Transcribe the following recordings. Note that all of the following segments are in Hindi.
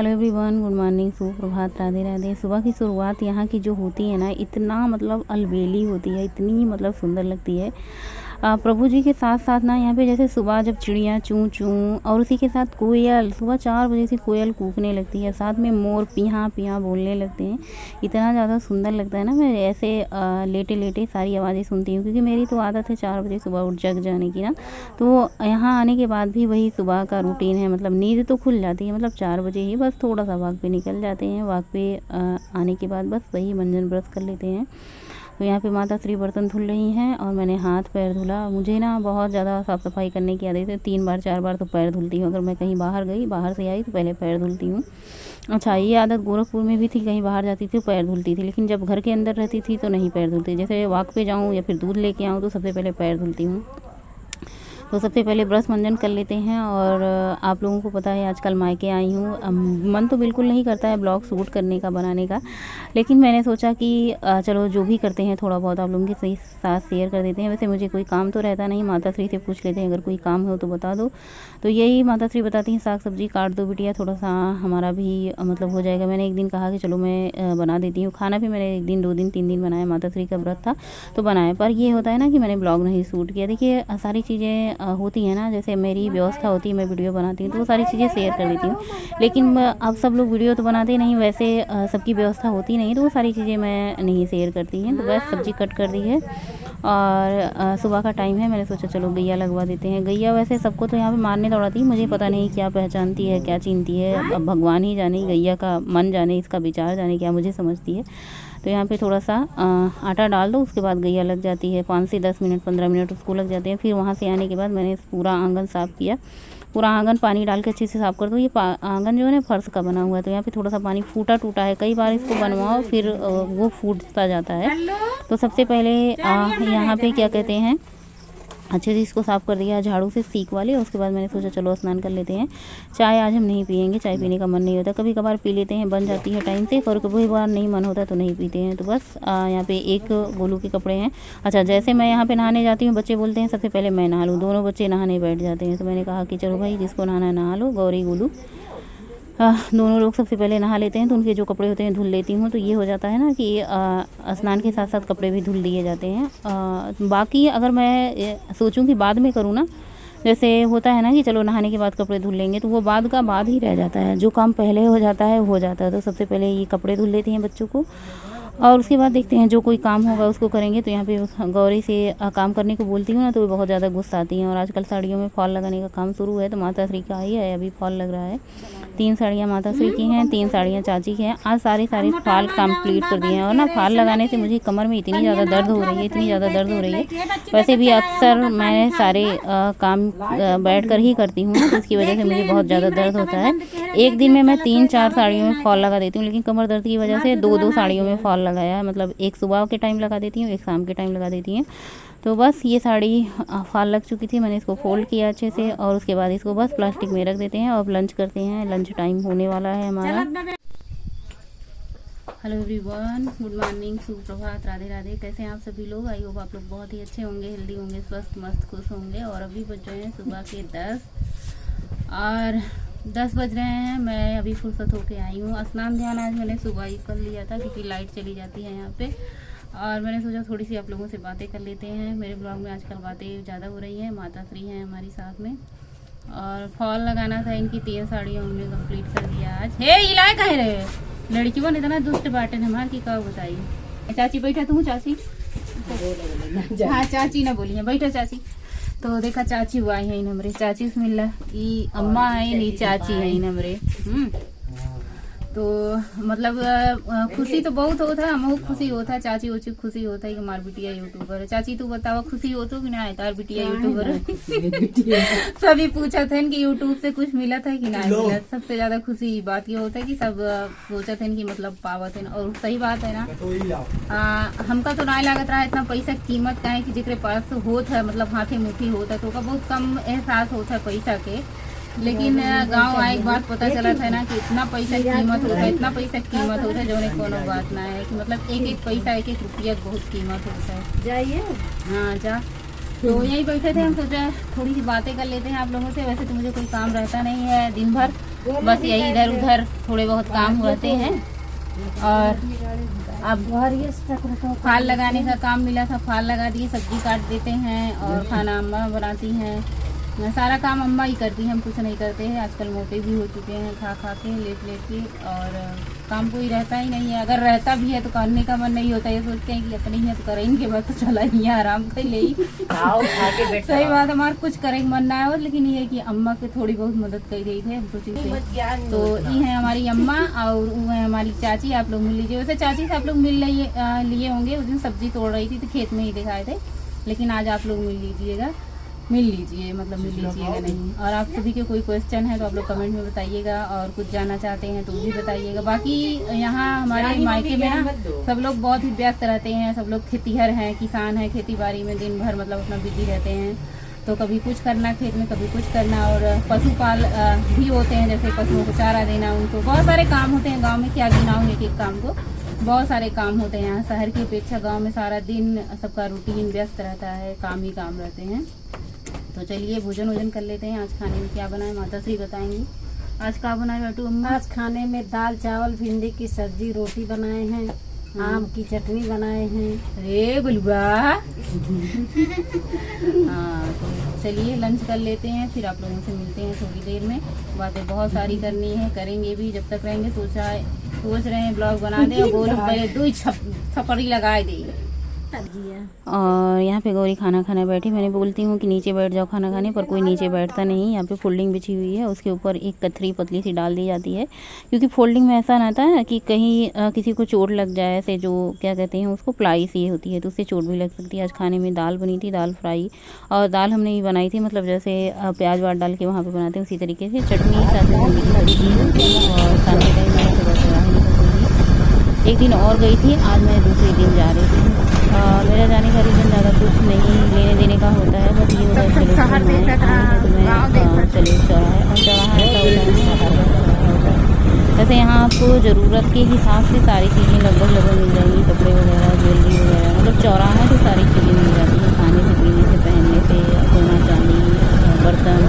हेलो एवरीवन, गुड मॉर्निंग, सुप्रभात, राधे राधे। सुबह की शुरुआत यहाँ की जो होती है ना, इतना मतलब अलबेली होती है, इतनी मतलब सुंदर लगती है। प्रभु जी के साथ साथ ना यहाँ पे जैसे सुबह जब चिड़ियाँ चूँ चूँ और उसी के साथ कोयल, सुबह 4 बजे से कोयल कूकने लगती है, साथ में मोर पिहाँ पिहाँ बोलने लगते हैं। इतना ज़्यादा सुंदर लगता है ना। मैं ऐसे लेटे लेटे सारी आवाज़ें सुनती हूँ, क्योंकि मेरी तो आदत है 4 बजे सुबह उठ जग जाने की ना। तो यहाँ आने के बाद भी वही सुबह का रूटीन है। मतलब नींद तो खुल जाती है, मतलब 4 बजे ही बस थोड़ा सा वॉक पे निकल जाते हैं। वॉक पे आने के बाद बस वही मंजन ब्रश कर लेते हैं। तो यहाँ पे माता श्री बर्तन धुल रही हैं और मैंने हाथ पैर धुला। मुझे ना बहुत ज़्यादा साफ़ सफाई करने की आदत है, 3 बार 4 बार तो पैर धुलती हूँ। अगर मैं कहीं बाहर गई, बाहर से आई तो पहले पैर धुलती हूँ। अच्छा, ये आदत गोरखपुर में भी थी, कहीं बाहर जाती थी तो पैर धुलती थी, लेकिन जब घर के अंदर रहती थी तो नहीं पैर धुलती। जैसे वॉक पे जाऊँ या फिर दूध लेके आऊँ तो सबसे पहले पैर धुलती हूँ। तो सबसे पहले ब्रश मंजन कर लेते हैं। और आप लोगों को पता है आजकल मायके आई हूँ, मन तो बिल्कुल नहीं करता है ब्लॉग शूट करने का, बनाने का, लेकिन मैंने सोचा कि चलो जो भी करते हैं थोड़ा बहुत आप लोगों के साथ शेयर कर देते हैं। वैसे मुझे कोई काम तो रहता नहीं, माता श्री से पूछ लेते हैं अगर कोई काम हो तो बता दो। तो यही माता श्री बताती हैं, साग सब्जी काट दो बिटिया, थोड़ा सा हमारा भी मतलब हो जाएगा। मैंने एक दिन कहा कि चलो मैं बना देती हूँ खाना भी। मैंने 1 दिन 2 दिन 3 दिन बनाया, माता श्री का व्रत था तो बनाया। पर ये होता है ना कि मैंने ब्लॉग नहीं शूट किया। देखिए सारी चीज़ें होती हैं ना, जैसे मेरी व्यवस्था होती है, मैं वीडियो बनाती हूँ तो वो सारी चीज़ें शेयर कर देती हूँ। लेकिन अब सब लोग वीडियो तो बनाते नहीं, वैसे सबकी व्यवस्था होती नहीं, तो वो सारी चीज़ें मैं नहीं शेयर करती हैं। तो बस सब्ज़ी कट कर दी है और सुबह का टाइम है, मैंने सोचा चलो गैया लगवा देते हैं। गैया वैसे सबको तो यहाँ पे मारने दौड़ाती है, मुझे पता नहीं क्या पहचानती है, क्या चीनती है, अब भगवान ही जाने, गैया का मन जाने, इसका विचार जाने, क्या मुझे समझती है। तो यहाँ पे थोड़ा सा आटा डाल दो, उसके बाद गैया लग जाती है। 5 से 10 मिनट 15 मिनट उसको लग जाते हैं। फिर वहाँ से आने के बाद मैंने पूरा आंगन साफ़ किया। पूरा आंगन पानी डाल के अच्छे से साफ़ कर दो। ये आंगन जो है ना फर्श का बना हुआ है, तो यहाँ पे थोड़ा सा पानी फूटा टूटा है। कई बार इसको बनवाओ फिर वो फूटता जाता है। तो सबसे पहले यहाँ पे क्या कहते हैं, अच्छे से इसको साफ़ कर दिया झाड़ू से, सीख वाले। उसके बाद मैंने सोचा चलो स्नान कर लेते हैं। चाय आज हम नहीं पियेंगे, चाय पीने का मन नहीं होता। कभी कभार पी लेते हैं, बन जाती है टाइम से, और कभी बार नहीं मन होता तो नहीं पीते हैं। तो बस यहाँ पे एक गोलू के कपड़े हैं। अच्छा, जैसे मैं यहाँ पे नहाने जाती हूँ, बच्चे बोलते हैं सबसे पहले मैं नहा लूँ। दोनों बच्चे नहाने बैठ जाते हैं। तो मैंने कहा कि चलो भाई जिसको नहाना है नहा लो, गौरी गोलू दोनों लोग सबसे पहले नहा लेते हैं। तो उनके जो कपड़े होते हैं धुल लेती हूँ। तो ये हो जाता है ना कि स्नान के साथ साथ कपड़े भी धुल दिए जाते हैं। बाकी अगर मैं सोचूं कि बाद में करूँ ना, जैसे होता है ना कि चलो नहाने के बाद कपड़े धुल लेंगे, तो वो बाद का बाद ही रह जाता है। जो काम पहले हो जाता है हो जाता है। तो सबसे पहले ये कपड़े धुल लेते हैं बच्चों को, और उसके बाद देखते हैं जो कोई काम होगा उसको करेंगे। तो यहाँ पे गौरी से काम करने को बोलती हूँ ना, तो वो बहुत ज़्यादा गुस्सा आती हैं। और आजकल साड़ियों में फॉल लगाने का काम शुरू है, तो माता श्री का ही है, अभी फॉल लग रहा है। 3 साड़ियाँ माता श्री की हैं, 3 साड़ियाँ चाची की हैं। आज सारे फॉल कंप्लीट कर दिए हैं। और ना फॉल लगाने से मुझे कमर में इतनी ज़्यादा दर्द हो रही है, इतनी ज़्यादा दर्द हो रही है। वैसे भी अक्सर मैं सारे काम बैठ कर ही करती हूँ, तो इसकी वजह से मुझे बहुत ज़्यादा दर्द होता है। एक दिन में मैं 3-4 साड़ियों में फॉल लगा देती हूँ, लेकिन कमर दर्द की वजह से 2-2 साड़ियों में फॉल लगाया है। मतलब एक सुबह के टाइम लगा देती हूँ, एक शाम के टाइम लगा देती हूँ। तो बस ये साड़ी फॉल लग चुकी थी, मैंने इसको फोल्ड किया अच्छे से, और उसके बाद इसको बस प्लास्टिक में रख देते हैं। और लंच करते हैं, लंच टाइम होने वाला है हमारा। हेलो एवरीवन, गुड मॉर्निंग, सुप्रभात, राधे राधे। कैसे हैं आप सभी लोग? आई होप आप लोग बहुत ही अच्छे होंगे, हेल्दी होंगे, स्वस्थ मस्त खुश होंगे। और अभी बज रहे हैं सुबह के 10 बज रहे हैं। मैं अभी फुर्सत होके आई हूँ। स्नान ध्यान आज मैंने सुबह ही कर लिया था, क्योंकि लाइट चली जाती है यहाँ पे। और मैंने सोचा थोड़ी सी आप लोगों से बातें कर लेते हैं। मेरे ब्लॉग में आजकल बातें ज़्यादा हो रही हैं। माता श्री हैं हमारी साथ में, और फॉल लगाना था इनकी 3 साड़ियाँ उन्होंने कंप्लीट कर दिया आज। हे इलाय कहे रहे लड़की बन इतना दुष्ट बाटन हमार की का बताइए। चाची बैठा तू, चाची हाँ चाची ना बोली है, बैठा चाची। तो देखा चाची हुआ है नमरे, चाची से मिल रहा, अम्मा है नी चाची है नमरे। तो मतलब खुशी तो बहुत होता है, हमको खुशी होता है, चाची उची खुशी होता है कि हमार बिटिया यूट्यूबर है। चाची तू बतावा खुशी हो तो कि ना तार बिटिया यूट्यूबर है? सभी पूछा था कि यूट्यूब से कुछ मिला था कि ना मिला। सबसे ज्यादा खुशी बात ये होता है कि सब सोचा थे कि मतलब पावत है। और सही बात है ना, हमका तो ना लागत रहा इतना पैसा कीमत का है कि जिसके पास होता है, मतलब हाथे मुट्ठी होता है, तो का बहुत कम एहसास होता है पैसा के। लेकिन गांव आए एक बात पता चला था ना कि इतना पैसा कीमत होता है, इतना पैसा कीमत होता है, जो नहीं कोनो बात ना है कि मतलब एक एक पैसा एक एक रुपया बहुत कीमत होता है। जाइए हाँ जा। तो यही बैठे थे, हम सोचा थोड़ी सी बातें कर लेते हैं आप लोगों से। वैसे तो मुझे कोई काम रहता नहीं है दिन भर, बस यही इधर उधर थोड़े बहुत काम रहते हैं। और अब फाल लगाने का काम मिला था, फाल लगा दिए, सब्जी काट देते हैं और खाना अम्मा बनाती हैं। सारा काम अम्मा ही करती हैं, हम कुछ नहीं करते हैं। आजकल मोटे भी हो चुके हैं खा खा के, लेट लेट के, और काम कोई रहता ही नहीं है। अगर रहता भी है तो करने का मन नहीं होता, ये सोचते हैं कि अपनी है तो करेंगे, बस तो चला ही आराम कर ले। सही बात, हमारा कुछ करेंगे मन ना हो, लेकिन ये कि अम्मा के थोड़ी बहुत मदद कर गई थे हम सोची थे। तो ये है हमारी अम्मा और वो है हमारी चाची। आप लोग मिल लीजिए। वैसे चाची से आप लोग मिल लिए होंगे, उस दिन सब्जी तोड़ रही थी तो खेत में ही दिखाए थे, लेकिन आज आप लोग मिल लीजिएगा, मिल लीजिएगा नहीं। और आप सभी के कोई क्वेश्चन है तो आप लोग कमेंट में बताइएगा, और कुछ जानना चाहते हैं तो भी बताइएगा। बाकी यहाँ हमारे मायके में ना सब लोग बहुत ही व्यस्त रहते हैं, सब लोग खेतीहर हैं, किसान हैं, खेती बाड़ी में दिन भर मतलब अपना बिजी रहते हैं। तो कभी कुछ करना खेत में, कभी कुछ करना, और पशुपाल भी होते हैं, जैसे पशुओं को चारा देना, उनको बहुत सारे काम होते हैं। गाँव में क्या गिनाऊँ एक एक काम को, बहुत सारे काम होते हैं। यहाँ शहर की अपेक्षा गांव में सारा दिन सबका रूटीन व्यस्त रहता है, काम ही काम रहते हैं। तो चलिए भोजन कर लेते हैं। आज खाने में क्या बनाए माता श्री बताएंगी। आज क्या बनाए बेटू अम्मा? आज खाने में दाल चावल भिंडी की सब्जी रोटी बनाए हैं, आम की चटनी बनाए हैं। अरे गुलबा हाँ, तो चलिए लंच कर लेते हैं, फिर आप लोगों से मिलते हैं थोड़ी देर में। बातें बहुत सारी करनी है, करेंगे भी जब तक रहेंगे। सोच रहे हैं ब्लॉग बना दें और गोलू पहले 2 थप्पड़ी लगाए दें। और यहाँ पे गौरी खाना खाने बैठी। मैंने बोलती हूँ कि नीचे बैठ जाओ खाना खाने, पर कोई नीचे बैठता नहीं। यहाँ पे फोल्डिंग बिछी हुई है, उसके ऊपर एक कतरी पतली सी डाल दी जाती है, क्योंकि फोल्डिंग में ऐसा रहता है कि कहीं किसी को चोट लग जाए, ऐसे जो क्या कहते हैं उसको, प्लाई सी होती है, तो उससे चोट भी लग सकती है। आज खाने में दाल बनी थी, दाल फ्राई, और दाल हमने ही बनाई थी, मतलब जैसे प्याज वाट डाल के वहाँ पर बनाते हैं उसी तरीके से। चटनी साथ में खड़ी थी, और साथ में टाइम मैं सुबह एक दिन और गई थी, आज मैं दूसरे दिन जा रही थी। मेरा जाने का रीज़न ज़्यादा कुछ नहीं लेने देने का होता है, बस ये होता है चलो तो मैं चले चौराहा है, और चौराहा ऐसा होता है वैसे यहाँ आपको ज़रूरत के हिसाब से सारी चीज़ें लगभग मिल जाएंगी, कपड़े वगैरह, ज्वेलरी वगैरह, मतलब चौराहा है तो सारी चीज़ें मिल जाती हैं, खाने से, पीने से, पहनने से, सोना चांदी, बर्तन,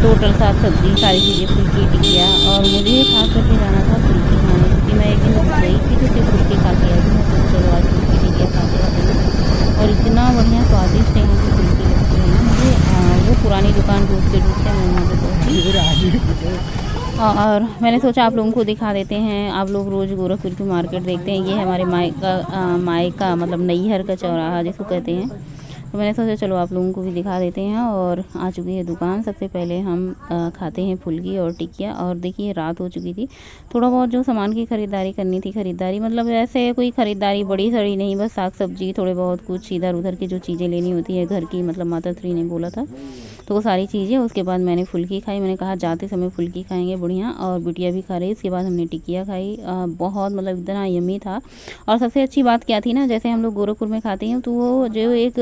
टोटल साग सब्जी, सारी चीज़ें, फुल्की टिकिया। और मुझे खास करके जाना था फुल्की खाने, क्योंकि मैं एक दिन गई थी तो सिर्फ फुल्की खा के आई थी। मैं चलो आज फुल्की टिकिया खा के आती हूँ, और इतना बढ़िया स्वादिष्ट यहाँ की फुल्की लगती है ना मुझे। वो पुरानी दुकान ढूंढते मैं वहाँ पर पहुँची, और मैंने सोचा आप लोगों को दिखा देते हैं। आप लोग रोज़ गोरखपुर की मार्केट देखते हैं, ये है हमारे मायका मतलब नैहर का चौराहा जिसको कहते हैं। तो मैंने सोचा चलो आप लोगों को भी दिखा देते हैं। और आ चुकी है दुकान। सबसे पहले हम खाते हैं फुल्की और टिकिया। और देखिए रात हो चुकी थी, थोड़ा बहुत जो सामान की ख़रीदारी करनी थी, ख़रीदारी मतलब ऐसे कोई ख़रीदारी बड़ी सड़ी नहीं, बस साग सब्जी, थोड़े बहुत कुछ इधर उधर की जो चीज़ें लेनी होती है घर की, मतलब माता श्री ने बोला था तो वो सारी चीज़ें। उसके बाद मैंने फुल्की खाई, मैंने कहा जाते समय फुल्की खाएंगे बढ़िया, और बिटिया भी खा रही। उसके बाद हमने टिकिया खाई, बहुत मतलब इतना यम्मी था। और सबसे अच्छी बात क्या थी ना, जैसे हम लोग गोरखपुर में खाते हैं तो वो जो एक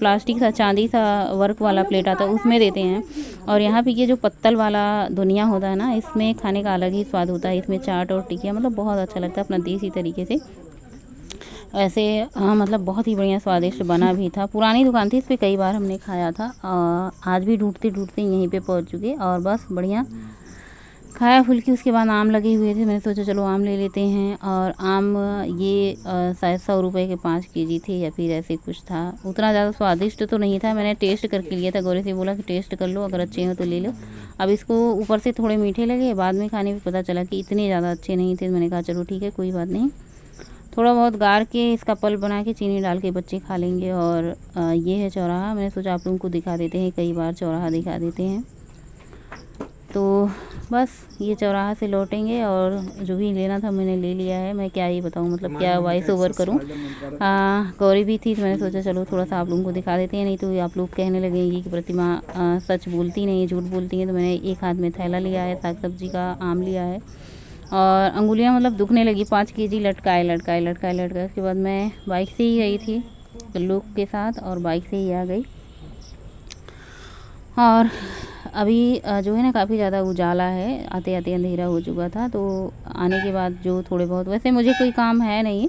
प्लास्टिक सा चांदी सा वर्क वाला प्लेट आता है उसमें देते हैं, और यहाँ पे ये जो पत्तल वाला दुनिया होता है ना, इसमें खाने का अलग ही स्वाद होता है। इसमें चाट और टिकिया मतलब बहुत अच्छा लगता है अपना देसी तरीके से। ऐसे हाँ, मतलब बहुत ही बढ़िया स्वादिष्ट बना भी था। पुरानी दुकान थी, इस पर कई बार हमने खाया था। आज भी ढूंढते यहीं पे पहुंच चुके, और बस बढ़िया खाया फुल्की। उसके बाद आम लगे हुए थे, मैंने सोचा चलो आम ले लेते हैं। और आम ये शायद 100 रुपये के 5 केजी थे या फिर ऐसे कुछ था। उतना ज़्यादा स्वादिष्ट तो नहीं था, मैंने टेस्ट करके लिया था। गौरी से बोला कि टेस्ट कर लो, अगर अच्छे हो तो ले लो। अब इसको ऊपर से थोड़े मीठे लगे, बाद में खाने में पता चला कि इतने ज़्यादा अच्छे नहीं थे। मैंने कहा चलो ठीक है कोई बात नहीं, थोड़ा बहुत गार के इसका पल बना के चीनी डाल के बच्चे खा लेंगे। और ये है चौराहा, मैंने सोचा आप लोगों को दिखा देते हैं, कई बार चौराहा दिखा देते हैं। तो बस ये चौराहा से लौटेंगे, और जो भी लेना था मैंने ले लिया है। मैं क्या ही बताऊँ, मतलब क्या वॉइस ओवर करूँ। गौरी भी थी तो मैंने सोचा चलो थोड़ा सा आप लोगों को दिखा देते हैं, नहीं तो आप लोग कहने लगेंगे कि प्रतिमा सच बोलती नहीं, झूठ बोलती हैं। तो मैंने एक हाथ में थैला लिया है साग सब्जी का, आम लिया है, और अंगुलियां मतलब दुखने लगी। 5 केजी लटकाए। उसके बाद मैं बाइक से ही गई थी लोग के साथ, और बाइक से ही आ गई। और अभी जो है ना काफ़ी ज़्यादा उजाला है, आते आते अंधेरा हो चुका था। तो आने के बाद जो थोड़े बहुत, वैसे मुझे कोई काम है नहीं,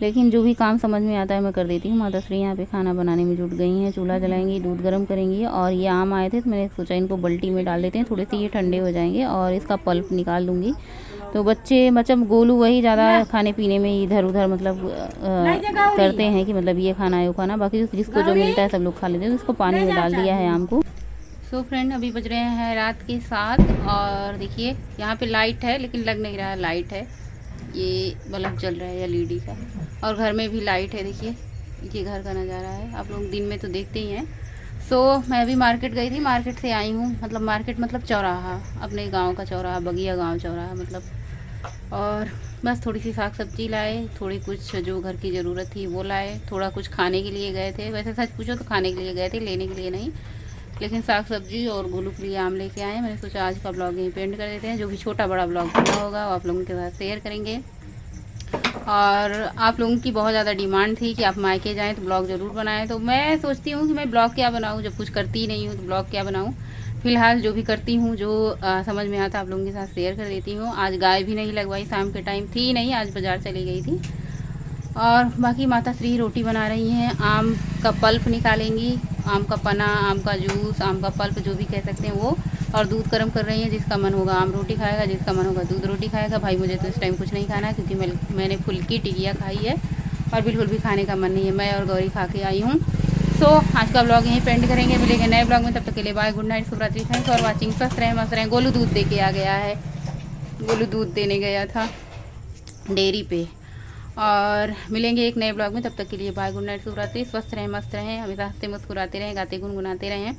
लेकिन जो भी काम समझ में आता है मैं कर देती हूँ। माता श्री यहाँ पे खाना बनाने में जुट गई हैं, चूल्हा जलाएंगी, दूध गर्म करेंगी। और ये आम आए थे तो मैंने सोचा इनको बाल्टी में डाल देते हैं, थोड़े से ये ठंडे हो जाएंगे और इसका पल्प निकाल दूँगी। तो बच्चे मतलब गोलू वही ज़्यादा खाने पीने में इधर उधर मतलब करते हैं कि मतलब ये खाना है वो खाना, बाकी जिसको जो मिलता है सब लोग खा लेते हैं। तो इसको पानी में डाल दिया है आम को। सो फ्रेंड अभी बज रहे हैं रात के 7 और देखिए यहाँ पे लाइट है लेकिन लग नहीं रहा है लाइट है, ये बल्ब जल रहा है LED का। और घर में भी लाइट है, देखिए ये घर का नज़ारा है, आप लोग दिन में तो देखते ही हैं। सो मैं अभी मार्केट गई थी, मार्केट से आई हूँ, मतलब मार्केट मतलब चौराहा, अपने गांव का चौराहा, बगिया गांव चौराहा मतलब। और बस थोड़ी सी साग सब्जी लाए, थोड़ी कुछ जो घर की ज़रूरत थी वो लाए, थोड़ा कुछ खाने के लिए गए थे। वैसे सच पूछो तो खाने के लिए गए थे, लेने के लिए नहीं, लेकिन साग सब्जी और गोलू के लिए आम लेके आए। मैंने सोचा आज का ब्लॉग यहीं पे एंड कर देते हैं। जो भी छोटा बड़ा ब्लॉग बना होगा वो आप लोगों के साथ शेयर करेंगे। और आप लोगों की बहुत ज़्यादा डिमांड थी कि आप मायके जाएं तो ब्लॉग ज़रूर बनाएं। तो मैं सोचती हूँ कि मैं ब्लॉग क्या बनाऊँ, जब कुछ करती ही नहीं हूँ तो ब्लॉग क्या बनाऊँ। फ़िलहाल जो भी करती हूँ, जो समझ में आता आप लोगों के साथ शेयर कर देती हूँ। आज गाय भी नहीं लगवाई, शाम के टाइम थी नहीं, आज बाज़ार चली गई थी। और बाकी माता श्री रोटी बना रही हैं, आम का पल्प निकालेंगी, आम का पना, आम का जूस, आम का पल्प जो भी कह सकते हैं वो। और दूध गर्म कर रही हैं, जिसका मन होगा आम रोटी खाएगा, जिसका मन होगा दूध रोटी खाएगा। भाई मुझे तो इस टाइम कुछ नहीं खाना है क्योंकि मैंने फुल्की टिकिया खाई है और बिल्कुल भी खाने का मन नहीं है। मैं और गौरी खा के आई हूँ। सो आज का ब्लॉग यहीं पे एंड करेंगे, मिलेंगे नए ब्लॉग में, तब तक के लिए बाय, गुड नाइट, शुभ रात्रि, थैंक्स फॉर वॉचिंग, स्वस्थ रहें मस्त रहें। गोलू दूध दे के आ गया है, गोलू दूध देने गया था डेयरी पे। और मिलेंगे एक नए ब्लॉग में, तब तक के लिए बाय, गुड नाइट, शुभ रात्रि, स्वस्थ रहें मस्त रहें, हमेशा हंसते मुस्कुराते रहें, गाते गुनगुनाते रहें।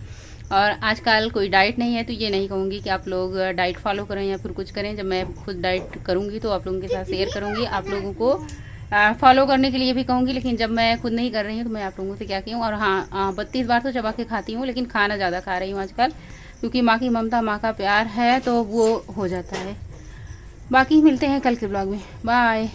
और आजकल कोई डाइट नहीं है तो ये नहीं कहूँगी कि आप लोग डाइट फॉलो करें या फिर कुछ करें। जब मैं खुद डाइट करूँगी तो आप लोगों के साथ शेयर करूँगी, आप लोगों को फॉलो करने के लिए भी कहूँगी। लेकिन जब मैं खुद नहीं कर रही हूँ तो मैं आप लोगों से क्या कहूँ। और हाँ 32 बार तो चबा के खाती हूँ, लेकिन खाना ज़्यादा खा रही हूँ आजकल, क्योंकि माँ की ममता, माँ का प्यार है तो वो हो जाता है। बाकी मिलते हैं कल के ब्लॉग में, बाय।